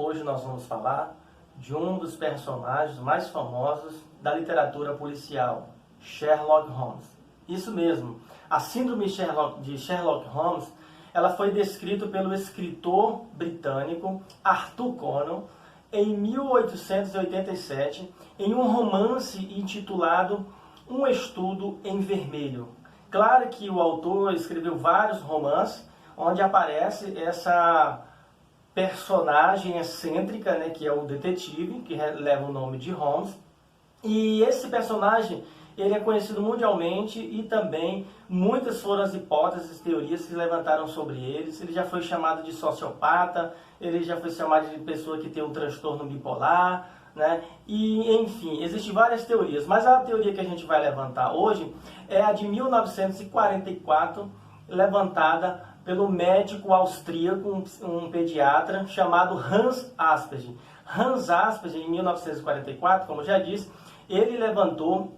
Hoje nós vamos falar de um dos personagens mais famosos da literatura policial, Sherlock Holmes. Isso mesmo, a síndrome de Sherlock Holmes, ela foi descrita pelo escritor britânico Arthur Conan em 1887 em um romance intitulado Um Estudo em Vermelho. Claro que o autor escreveu vários romances onde aparece essa personagem excêntrica, né, que é o detetive, que leva o nome de Holmes. E esse personagem, ele é conhecido mundialmente e também muitas foram as hipóteses, teorias que se levantaram sobre eles. Ele já foi chamado de sociopata, ele já foi chamado de pessoa que tem um transtorno bipolar, né? E, enfim, existem várias teorias, mas a teoria que a gente vai levantar hoje é a de 1944, levantada pelo médico austríaco, um pediatra chamado Hans Asperger. Hans Asperger, em 1944, como já disse, ele levantou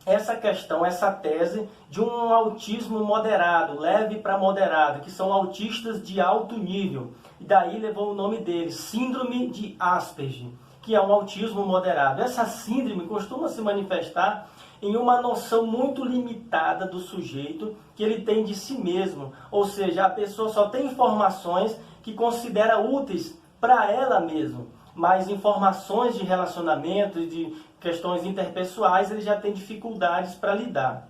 essa questão, essa tese de um autismo moderado, leve para moderado, que são autistas de alto nível. E daí levou o nome dele, Síndrome de Asperger, que é um autismo moderado. Essa síndrome costuma se manifestar em uma noção muito limitada do sujeito que ele tem de si mesmo. Ou seja, a pessoa só tem informações que considera úteis para ela mesma, mas informações de relacionamento e de questões interpessoais ele já tem dificuldades para lidar.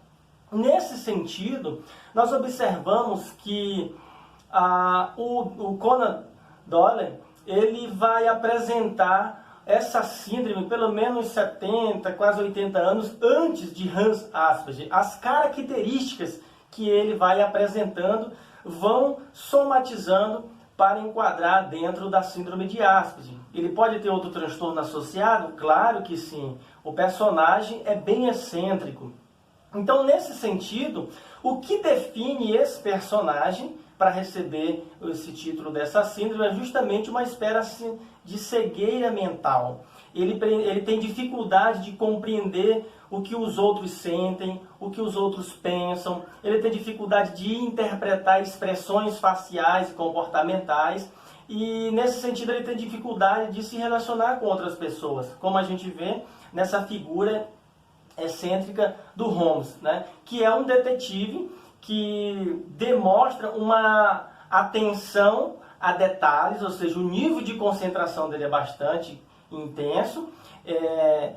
Nesse sentido, nós observamos que o Conan Doyle ele vai apresentar essa síndrome pelo menos 70, quase 80 anos antes de Hans Asperger. As características que ele vai apresentando vão somatizando para enquadrar dentro da síndrome de Asperger. Ele pode ter outro transtorno associado? Claro que sim. O personagem é bem excêntrico. Então, nesse sentido, o que define esse personagem para receber esse título dessa síndrome é justamente uma espécie de cegueira mental. Ele tem dificuldade de compreender o que os outros sentem, o que os outros pensam. Ele tem dificuldade de interpretar expressões faciais e comportamentais. E, nesse sentido, ele tem dificuldade de se relacionar com outras pessoas, como a gente vê nessa figura excêntrica do Holmes, né? Que é um detetive que demonstra uma atenção a detalhes, ou seja, o nível de concentração dele é bastante intenso,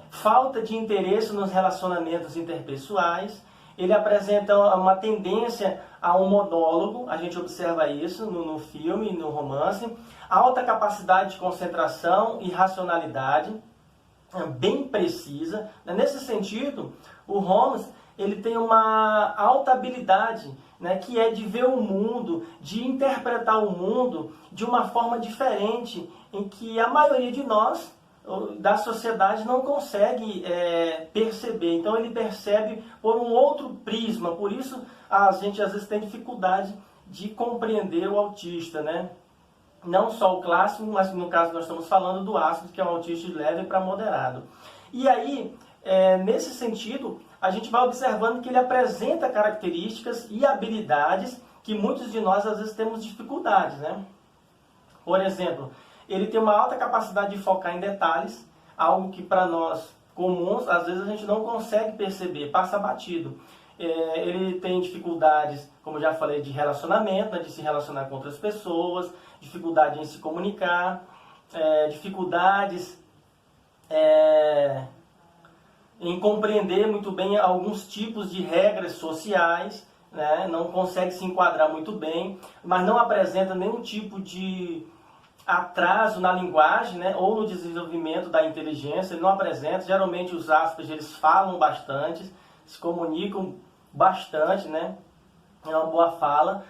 falta de interesse nos relacionamentos interpessoais. Ele apresenta uma tendência a um monólogo, a gente observa isso no filme, no romance, alta capacidade de concentração e racionalidade, bem precisa. Nesse sentido, o Holmes ele tem uma alta habilidade, né, que é de ver o mundo, de interpretar o mundo de uma forma diferente, em que a maioria de nós, da sociedade, não consegue perceber. Então ele percebe por um outro prisma, por isso a gente às vezes tem dificuldade de compreender o autista, né? Não só o clássico, mas no caso nós estamos falando do ácido, que é um autista de leve para moderado. E aí, nesse sentido, a gente vai observando que ele apresenta características e habilidades que muitos de nós às vezes temos dificuldades, né? Por exemplo, ele tem uma alta capacidade de focar em detalhes, algo que para nós comuns, às vezes a gente não consegue perceber, passa batido. Ele tem dificuldades, como já falei, de relacionamento, né, de se relacionar com outras pessoas, dificuldade em se comunicar, dificuldades em compreender muito bem alguns tipos de regras sociais, né? Não consegue se enquadrar muito bem, mas não apresenta nenhum tipo de atraso na linguagem, né? Ou no desenvolvimento da inteligência, ele não apresenta. Geralmente os Asperger eles falam bastante, se comunicam bastante, né? É uma boa fala,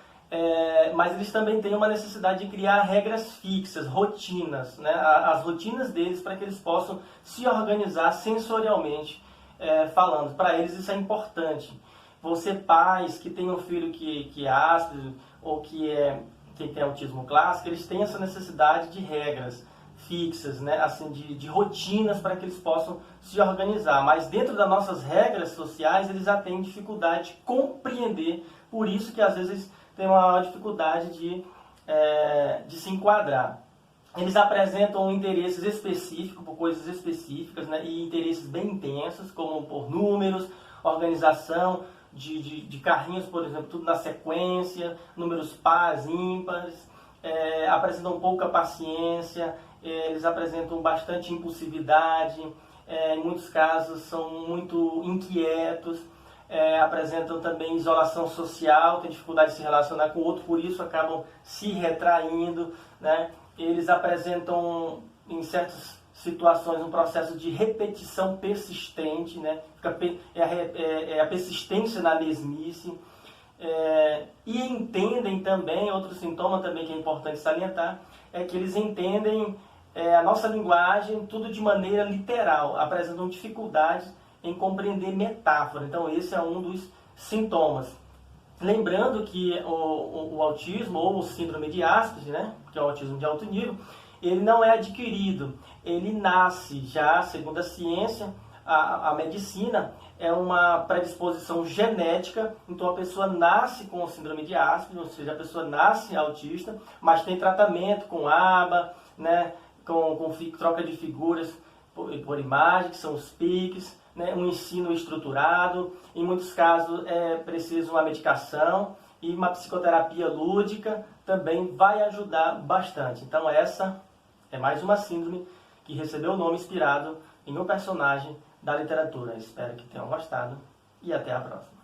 mas eles também têm uma necessidade de criar regras fixas, rotinas, né? As rotinas deles para que eles possam se organizar sensorialmente falando. Para eles isso é importante. Você, pais que têm um filho que é Asperger ou que tem autismo clássico, eles têm essa necessidade de regras fixas, né? Assim, de rotinas para que eles possam se organizar. Mas dentro das nossas regras sociais, eles já têm dificuldade de compreender. Por isso que às vezes tem uma dificuldade de se enquadrar. Eles apresentam interesses específicos por coisas específicas, né, e interesses bem intensos, como por números, organização de carrinhos, por exemplo, tudo na sequência, números pares, ímpares, apresentam pouca paciência, eles apresentam bastante impulsividade, em muitos casos são muito inquietos, apresentam também isolação social, têm dificuldade de se relacionar com o outro, por isso acabam se retraindo, né? Eles apresentam, em certas situações, um processo de repetição persistente, né? É a persistência na mesmice. E entendem também, outro sintoma também que é importante salientar, é que eles entendem a nossa linguagem tudo de maneira literal, apresentam dificuldades em compreender metáfora. Então esse é um dos sintomas. Lembrando que o autismo ou o síndrome de Asperger, né, que é o autismo de alto nível, ele não é adquirido, ele nasce já, segundo a ciência, a medicina, é uma predisposição genética, então a pessoa nasce com o síndrome de Asperger, ou seja, a pessoa nasce autista, mas tem tratamento com ABA, né, com troca de figuras por imagem, que são os PICs, né, um ensino estruturado, em muitos casos é preciso uma medicação e uma psicoterapia lúdica também vai ajudar bastante. Então essa é mais uma síndrome que recebeu o nome inspirado em um personagem da literatura. Espero que tenham gostado e até a próxima.